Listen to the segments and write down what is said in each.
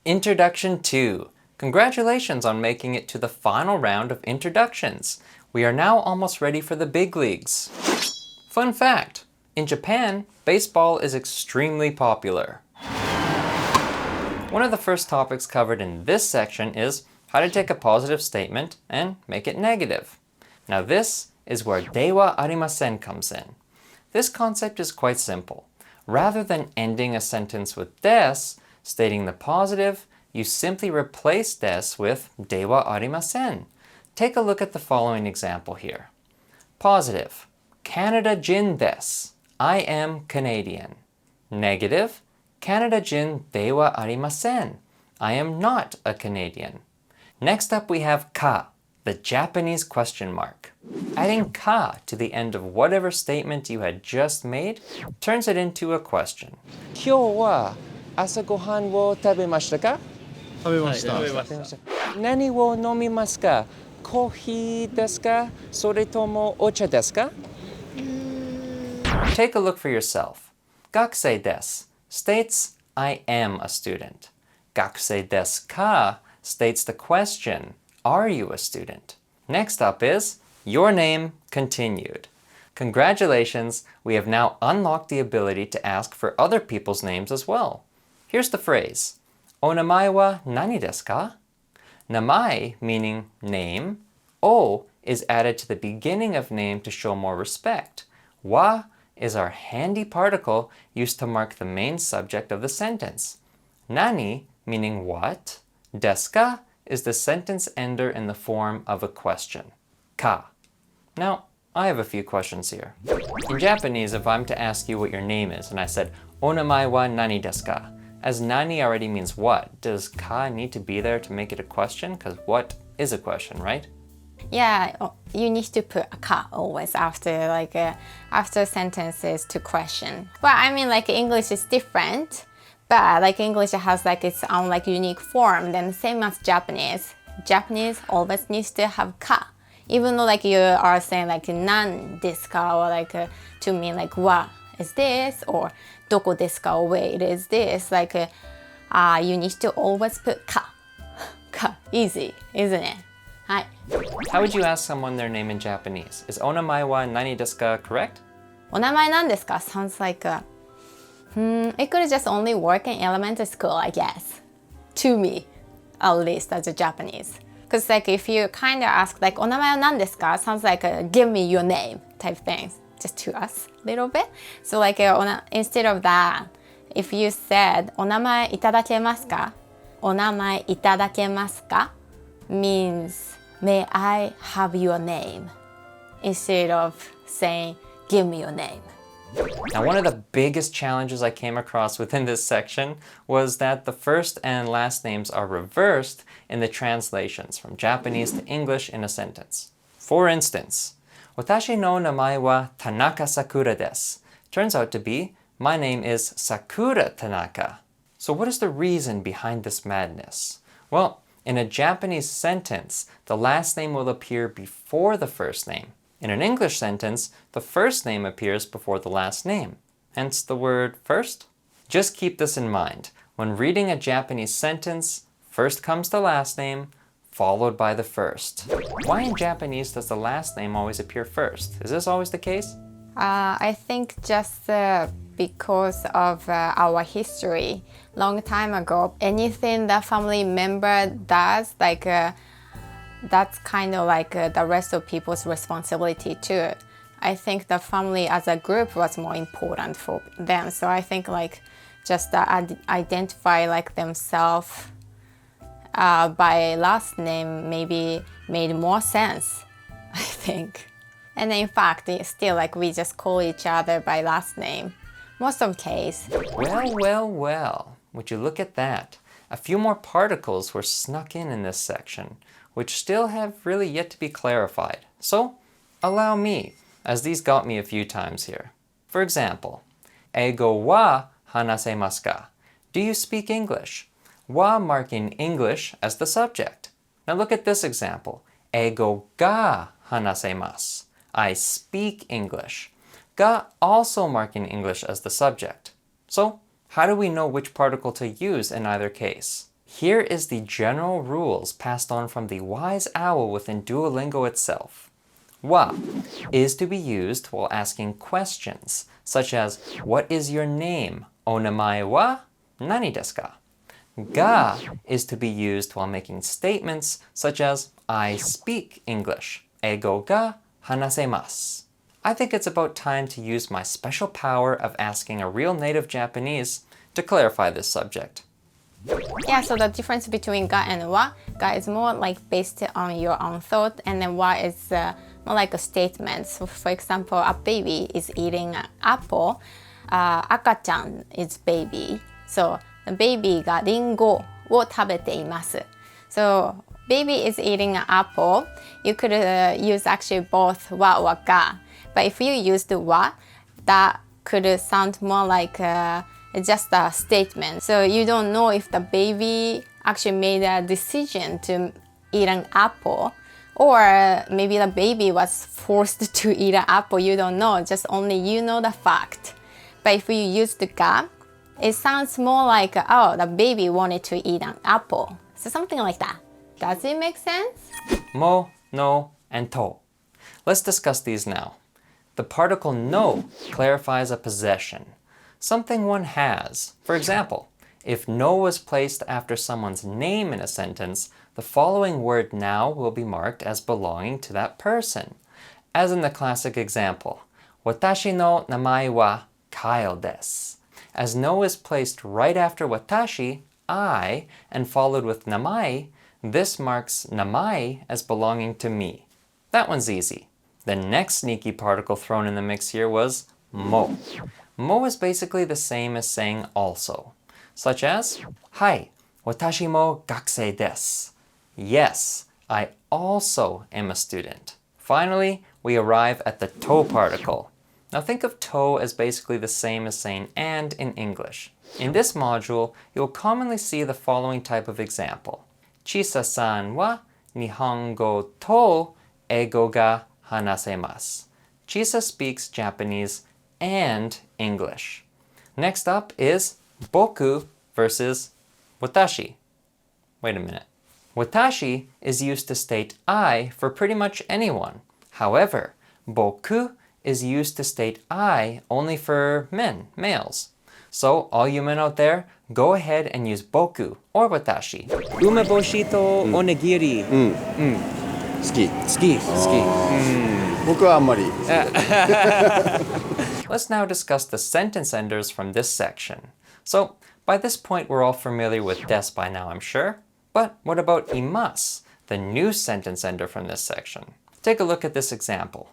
Introduction 2. Congratulations on making it to the final round of introductions. We are now almost ready for the big leagues. Fun fact, in Japan, baseball is extremely popular. One of the first topics covered in this section is how to take a positive statement and make it negative. Now this is where dewa arimasen comes in. This concept is quite simple. Rather than ending a sentence with des, stating the positive, you simply replace des with dewa arimasen. Take a look at the following example here. Positive, Canada jin desu. I am Canadian. Negative, Canada jin dewa arimasen. I am not a Canadian. Next up we have ka, the Japanese question mark. Adding ka to the end of whatever statement you had just made turns it into a question. 今日は朝ごはんを食べましたか?食べました。何を飲みますか?コーヒーですか?それともお茶ですか? Take a look for yourself. 学生です states I am a student. 学生ですか states the question, are you a student? Next up is your name continued. Congratulations, we have now unlocked the ability to ask for other people's names as well. Here's the phrase, お名前は何ですか? 名前meaning name, o is added to the beginning of name to show more respect. Wa is our handy particle used to mark the main subject of the sentence. Nani meaning what? Desu ka is the sentence ender in the form of a question. Ka. Now, I have a few questions here. In Japanese, if I'm to ask you what your name is, and I said, お名前は何ですか? As nani already means what, does ka need to be there to make it a question? Because what is a question, right? Yeah, you need to put a ka always after after sentences to question. Well, I mean English is different, but English has its own unique form. Then same as Japanese. Japanese always needs to have ka. Even though you are saying nan desu ka or to mean wa is this or doko desu ka or where it is this, you need to always put ka. Ka, easy, isn't it? Hi. How would you ask someone their name in Japanese? Is onamae wa nani desu ka correct? お名前なんですか sounds it could just only work in elementary school, I guess. To me, at least as a Japanese. Because if you kind of ask お名前は何ですか sounds give me your name type things. Just to us a little bit. So instead of that, if you said お名前いただけますか? お名前いただけますか? means may I have your name instead of saying give me your name. Now, one of the biggest challenges I came across within this section was that the first and last names are reversed in the translations from Japanese to English in a sentence. For instance, Watashi no namae wa Tanaka Sakura desu. Turns out to be, my name is Sakura Tanaka. So what is the reason behind this madness? Well, in a Japanese sentence, the last name will appear before the first name. In an English sentence, the first name appears before the last name, hence the word first. Just keep this in mind. When reading a Japanese sentence, first comes the last name, followed by the first. Why in Japanese does the last name always appear first? Is this always the case? I think just because of our history. Long time ago, anything the family member does, that's kind of the rest of people's responsibility too. I think the family as a group was more important for them. So I think just identify themselves by last name maybe made more sense, I think. And in fact, still we just call each other by last name. Most of the case. Well. Would you look at that? A few more particles were snuck in this section, which still have really yet to be clarified. So, allow me, as these got me a few times here. For example, Eigo wa hanasemasu ka? Do you speak English? Wa marking English as the subject. Now look at this example. Eigo ga hanasemasu. I speak English. Ga also marking English as the subject. So, how do we know which particle to use in either case? Here is the general rules passed on from the wise owl within Duolingo itself. Wa is to be used while asking questions, such as, what is your name? Onamae wa nani desu ka? Ga is to be used while making statements, such as, I speak English. Eigo ga hanasemasu. I think it's about time to use my special power of asking a real native Japanese to clarify this subject. Yeah, so the difference between ga and wa, ga is more like based on your own thought, and then wa is more like a statement. So for example, a baby is eating an apple, akachan is baby. So the baby がリンゴを食べています。So baby is eating an apple. You could use actually both wa or ga. But if you use the wa, that could sound more like just a statement. So you don't know if the baby actually made a decision to eat an apple, or maybe the baby was forced to eat an apple. You don't know, just only you know the fact. But if you use the ga, it sounds more like, oh, the baby wanted to eat an apple. So something like that. Does it make sense? Mo, no, and to. Let's discuss these now. The particle no clarifies a possession, something one has. For example, if no was placed after someone's name in a sentence, the following word now will be marked as belonging to that person. As in the classic example, Watashi no namae wa Kyle desu. As no is placed right after watashi, I, and followed with namae, this marks namae as belonging to me. That one's easy. The next sneaky particle thrown in the mix here was mo. Mo is basically the same as saying also, such as, Hai, watashi mo gakusei desu. Yes, I also am a student. Finally, we arrive at the to particle. Now think of to as basically the same as saying and in English. In this module, you'll commonly see the following type of example. CHISA-san wa Nihongo to eigo ga hanasemasu. CHISA speaks Japanese and English. Next up is Boku versus Watashi. Wait a minute. Watashi is used to state I for pretty much anyone. However, Boku is used to state I only for men, males. So all you men out there, go ahead and use Boku or Watashi. Umeboshi to onigiri. 好き 好き 僕はあんまり Let's now discuss the sentence enders from this section. So, by this point we're all familiar with des by now, I'm sure. But what about imasu, the new sentence ender from this section? Take a look at this example.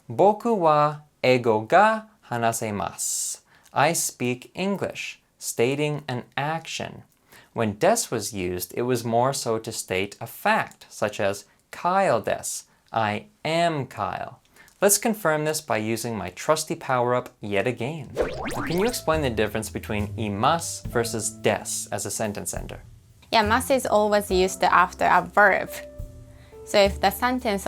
Boku wa eigo ga hanasemasu. I speak English, stating an action. When des was used, it was more so to state a fact, such as Kyle desu. I am Kyle. Let's confirm this by using my trusty power-up yet again. Can you explain the difference between imasu versus des as a sentence ender? Yeah, masu is always used after a verb. So if the sentence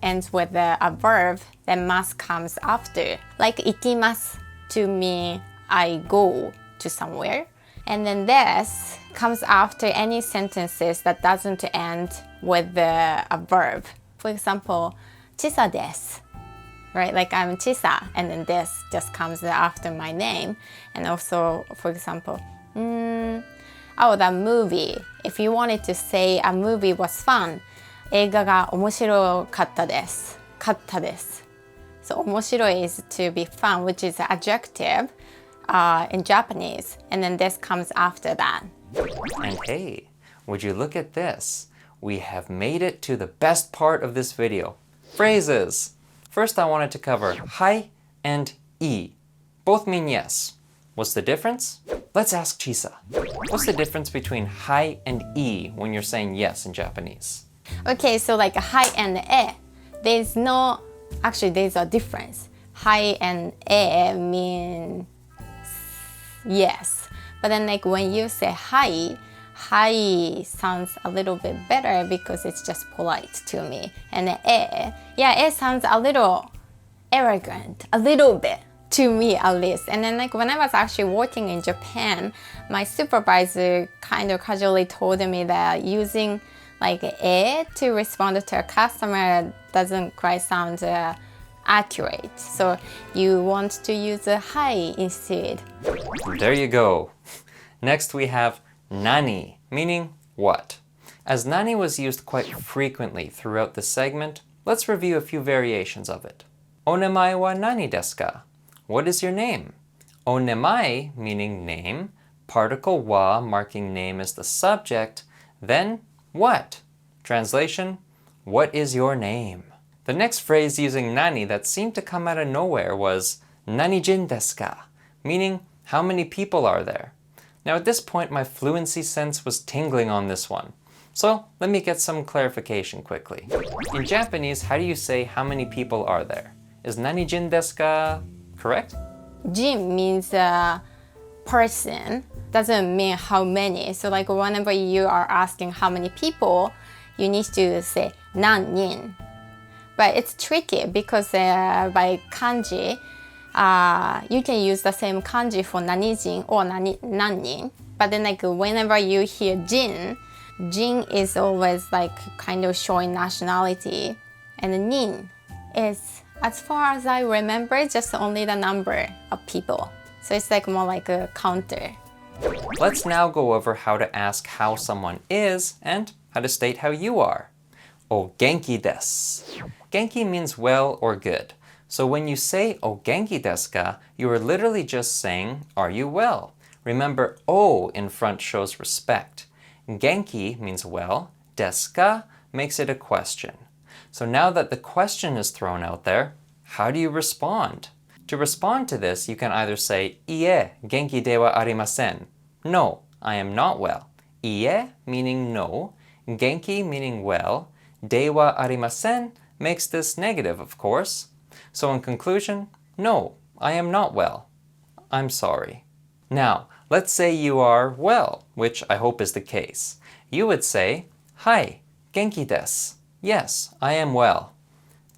ends with a verb, then masu comes after. Like ikimasu to mean I go to somewhere. And then des comes after any sentences that doesn't end with a verb. For example, CHISA desu, right? Like I'm CHISA, and then des just comes after my name. And also, for example, oh, the movie. If you wanted to say a movie was fun, 映画が面白かったです。かったです。So 面白い is to be fun, which is an adjective in Japanese, and then this comes after that. And hey, would you look at this? We have made it to the best part of this video. Phrases. First I wanted to cover hai and i. Both mean yes. What's the difference? Let's ask Chisa. What's the difference between hai and i when you're saying yes in Japanese? Okay, so like hai and e, there's a difference. Hai and e mean yes. But then like when you say hai sounds a little bit better because it's just polite to me. And e sounds a little arrogant, a little bit To me at least. And then like when I was actually working in Japan, my supervisor kind of casually told me that using like to respond to a customer doesn't quite sound accurate. So you want to use a hi instead. There you go. Next we have nani, meaning what. As nani was used quite frequently throughout the segment, let's review a few variations of it. Onemae wa nani desu ka? What is your name? Onemae, meaning name, particle wa marking name as the subject, then what? Translation, what is your name? The next phrase using nani that seemed to come out of nowhere was nanijin desu ka? Meaning, how many people are there? Now at this point my fluency sense was tingling on this one. So let me get some clarification quickly. In Japanese, how do you say how many people are there? Is nanijin desu ka correct? Jin means person, doesn't mean how many. So like whenever you are asking how many people, you need to say nannin. But it's tricky because by kanji, you can use the same kanji for nanijin or nannin. But then like whenever you hear jin, jin is always like kind of showing nationality. And nin is, as far as I remember, just only the number of people. So it's like more like a counter. Let's now go over how to ask how someone is and how to state how you are. O genki desu. Genki means well or good. So when you say o genki desu ka, you are literally just saying, are you well? Remember, o in front shows respect. Genki means well, desu ka makes it a question. So now that the question is thrown out there, how do you respond? To respond to this, you can either say, Ie, genki de wa arimasen. No, I am not well. Ie meaning no, genki meaning well, de wa arimasen makes this negative, of course. So in conclusion, no, I am not well. I'm sorry. Now, let's say you are well, which I hope is the case. You would say, Hai, genki desu. Yes, I am well.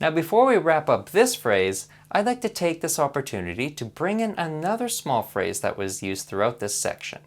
Now before we wrap up this phrase, I'd like to take this opportunity to bring in another small phrase that was used throughout this section.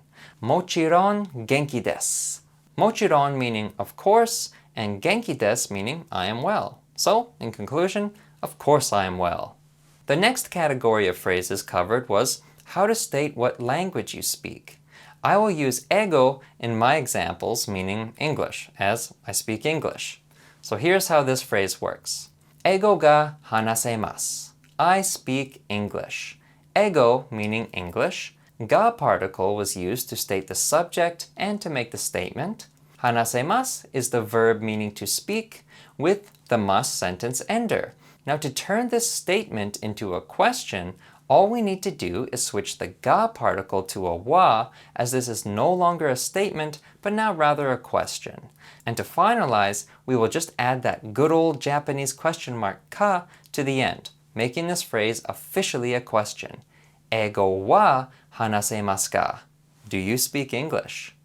Mochiron genki desu. Mochiron meaning of course, and genki desu meaning I am well. So, in conclusion, of course I am well. The next category of phrases covered was how to state what language you speak. I will use ego in my examples, meaning English, as I speak English. So here's how this phrase works. Ego ga hanasemasu. I speak English. Ego meaning English. Ga particle was used to state the subject and to make the statement. Hanasemasu is the verb meaning to speak with the mas sentence ender. Now to turn this statement into a question, all we need to do is switch the ga particle to a wa, as this is no longer a statement, but now rather a question. And to finalize, we will just add that good old Japanese question mark ka to the end, making this phrase officially a question. Ego wa hanasemasu ka? Do you speak English?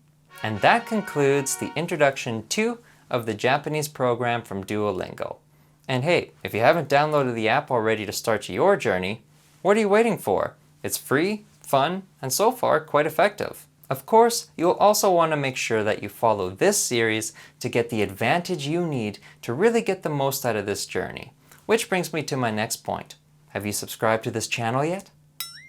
And that concludes the introduction 2 of the Japanese program from Duolingo. And hey, if you haven't downloaded the app already to start your journey, what are you waiting for? It's free, fun, and so far quite effective. Of course, you'll also want to make sure that you follow this series to get the advantage you need to really get the most out of this journey. Which brings me to my next point. Have you subscribed to this channel yet?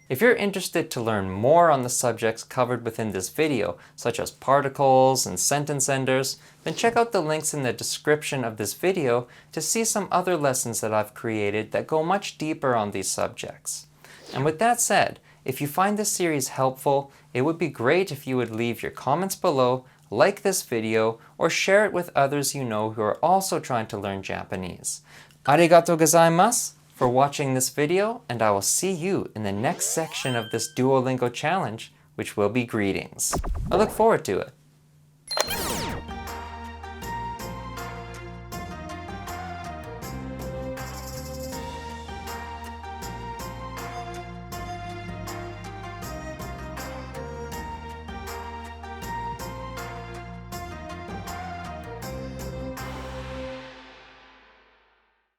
If you're interested to learn more on the subjects covered within this video, such as particles and sentence enders, then check out the links in the description of this video to see some other lessons that I've created that go much deeper on these subjects. And with that said, if you find this series helpful, it would be great if you would leave your comments below, like this video, or share it with others you know who are also trying to learn Japanese. Arigatou gozaimasu for watching this video, and I will see you in the next section of this Duolingo challenge, which will be greetings. I look forward to it.